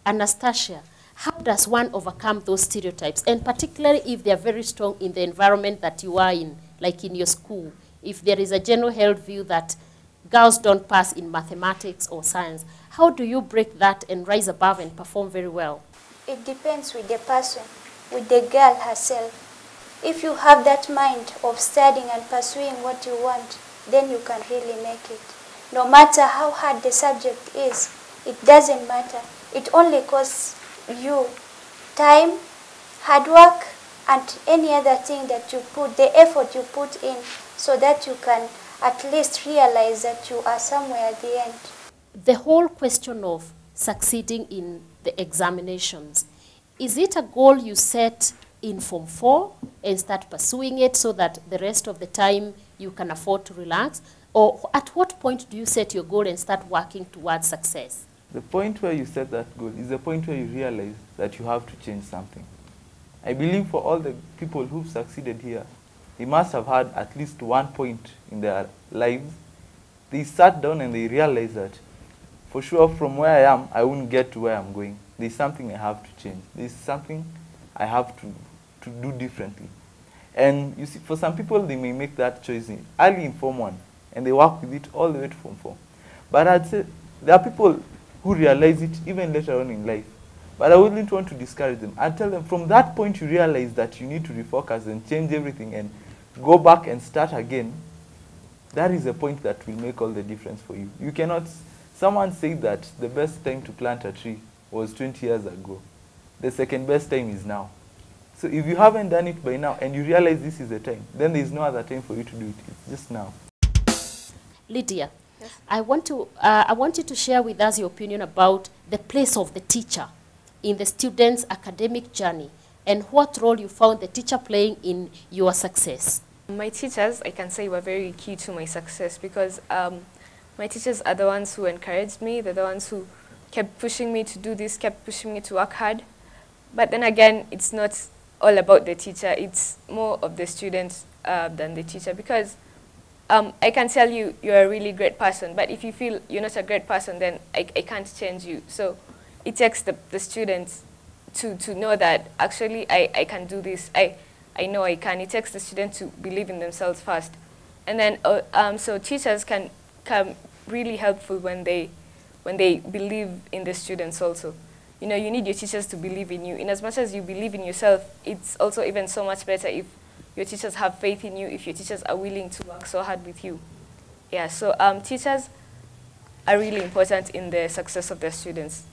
Anastacia, how does one overcome those stereotypes? And particularly if they're very strong in the environment that you are in, like in your school. If there is a general held view that girls don't pass in mathematics or science, how do you break that and rise above and perform very well? It depends with the person, with the girl herself. If you have that mind of studying and pursuing what you want, then you can really make it. No matter how hard the subject is, it doesn't matter. It only costs you time, hard work, and any other thing that you put, the effort you put in, so that you can at least realize that you are somewhere at the end. The whole question of succeeding in the examinations, is it a goal you set in Form 4 and start pursuing it so that the rest of the time you can afford to relax? Or at what point do you set your goal and start working towards success? The point where you set that goal is the point where you realize that you have to change something. I believe for all the people who've succeeded here, they must have had at least one point in their lives. They sat down and they realized that, for sure, from where I am, I won't get to where I'm going. There's something I have to change. There's something I have to do differently. And you see, for some people, they may make that choice early in Form 1, and they work with it all the way to Form 4. But I'd say there are people who realize it even later on in life. But I wouldn't want to discourage them. I'd tell them, from that point you realize that you need to refocus and change everything and go back and start again. That is the point that will make all the difference for you. You cannot, someone said that the best time to plant a tree was 20 years ago. The second best time is now. So if you haven't done it by now and you realize this is the time, then there is no other time for you to do it. It's just now. Lydia, yes. I want you to share with us your opinion about the place of the teacher in the student's academic journey and what role you found the teacher playing in your success. My teachers, I can say, were very key to my success because my teachers are the ones who encouraged me. They're the ones who kept pushing me to do this, kept pushing me to work hard. But then again, it's not all about the teacher. It's more of the student than the teacher because I can tell you you're a really great person, but if you feel you're not a great person, then I can't change you. So it takes the students to know that actually I can do this. I know I can. It takes the student to believe in themselves first. And then so teachers can really helpful when they believe in the students also. You know, you need your teachers to believe in you. In as much as you believe in yourself, it's also even so much better if your teachers have faith in you, if your teachers are willing to work so hard with you. Yeah, so teachers are really important in the success of their students.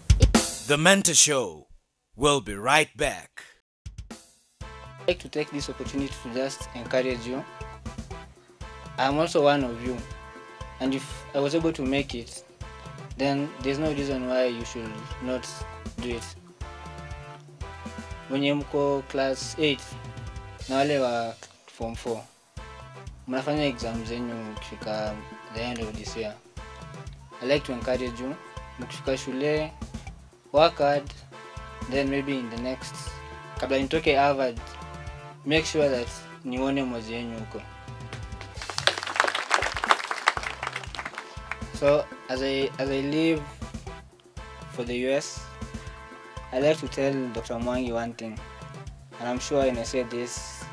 The Mentor Show. We'll be right back. I'd like to take this opportunity to just encourage you. I'm also one of you. And if I was able to make it, then there's no reason why you should not do it. When you go class 8, na wale wa Form 4, mnafanya exams zenyu kufika the end of this year. I'd like to encourage you, mkifika shule, work hard, then maybe in the next, kabla nitoke Harvard, make sure that nione mwazi yenyu huko. So as I leave for the US, I'd like to tell Dr. Mwangi one thing, and I'm sure when I say this,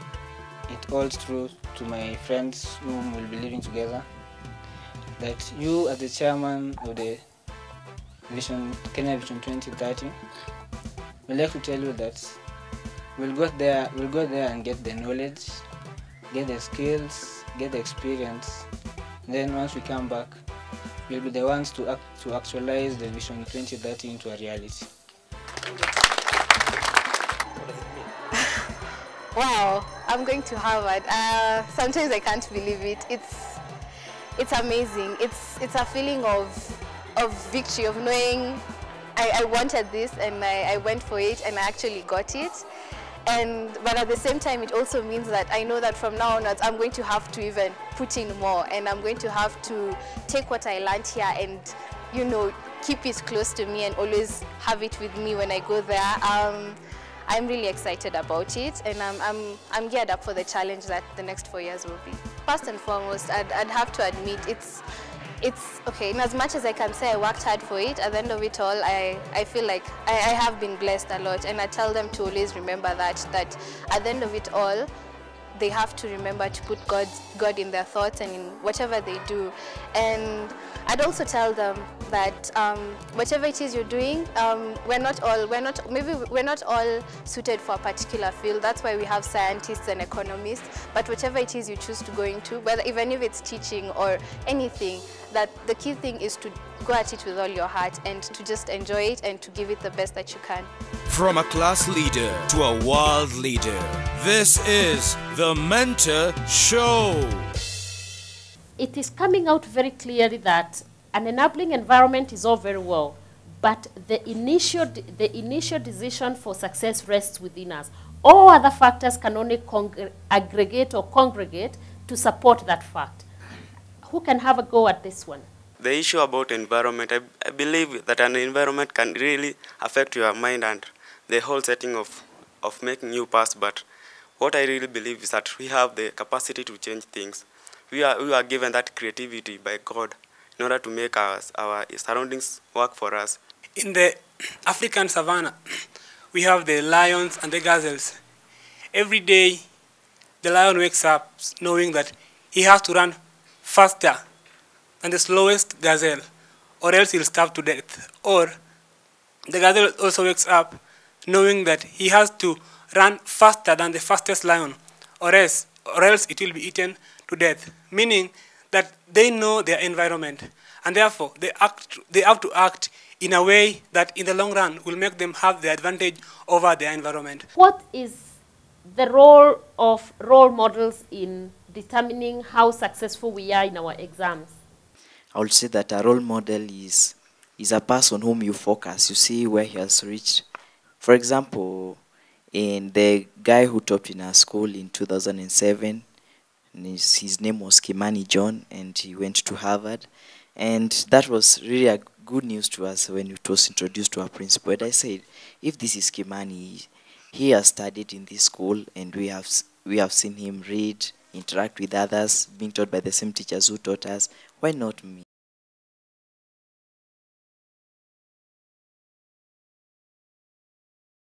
it holds true to my friends whom we'll be living together, that you as the chairman of the Kenya Vision 2030, we'd like to tell you that we'll go there and get the knowledge, get the skills, get the experience. Then once we come back, we'll be the ones to actualize the Vision 2030 into a reality. Wow, I'm going to Harvard. Sometimes I can't believe it. It's amazing. It's a feeling of victory, of knowing I wanted this and I went for it and I actually got it. But at the same time, it also means that I know that from now onwards, I'm going to have to even put in more, and I'm going to have to take what I learned here and, you know, keep it close to me and always have it with me when I go there. I'm really excited about it, and I'm geared up for the challenge that the next 4 years will be. First and foremost, I'd have to admit it's it's okay. In as much as I can say I worked hard for it, at the end of it all, I feel like I have been blessed a lot, and I tell them to always remember that at the end of it all, they have to remember to put God in their thoughts and in whatever they do. And I'd also tell them that whatever it is you're doing, we're not all suited for a particular field. That's why we have scientists and economists. But whatever it is you choose to go into, whether even if it's teaching or anything, that the key thing is to go at it with all your heart and to just enjoy it and to give it the best that you can. From a class leader to a world leader, this is the Mentor Show. It is coming out very clearly that an enabling environment is all very well, but the initial decision for success rests within us. All other factors can only aggregate or congregate to support that fact. Who can have a go at this one? The issue about environment, I believe that an environment can really affect your mind and the whole setting of making you pass. But what I really believe is that we have the capacity to change things. We are given that creativity by God in order to make our surroundings work for us. In the African savannah, we have the lions and the gazelles. Every day, the lion wakes up knowing that he has to run faster than the slowest gazelle, or else he'll starve to death. Or the gazelle also wakes up knowing that he has to run faster than the fastest lion, or else it will be eaten to death. Meaning that they know their environment, and therefore they have to act in a way that in the long run will make them have the advantage over their environment. What is the role of role models in determining how successful we are in our exams? I would say that a role model is a person whom you focus, you see where he has reached. For example, in the guy who topped in our school in 2007, his name was Kimani John, and he went to Harvard. And that was really a good news to us when it was introduced to our principal. And I said, if this is Kimani, he has studied in this school, and we have seen him read, interact with others, being taught by the same teachers who taught us. Why not me?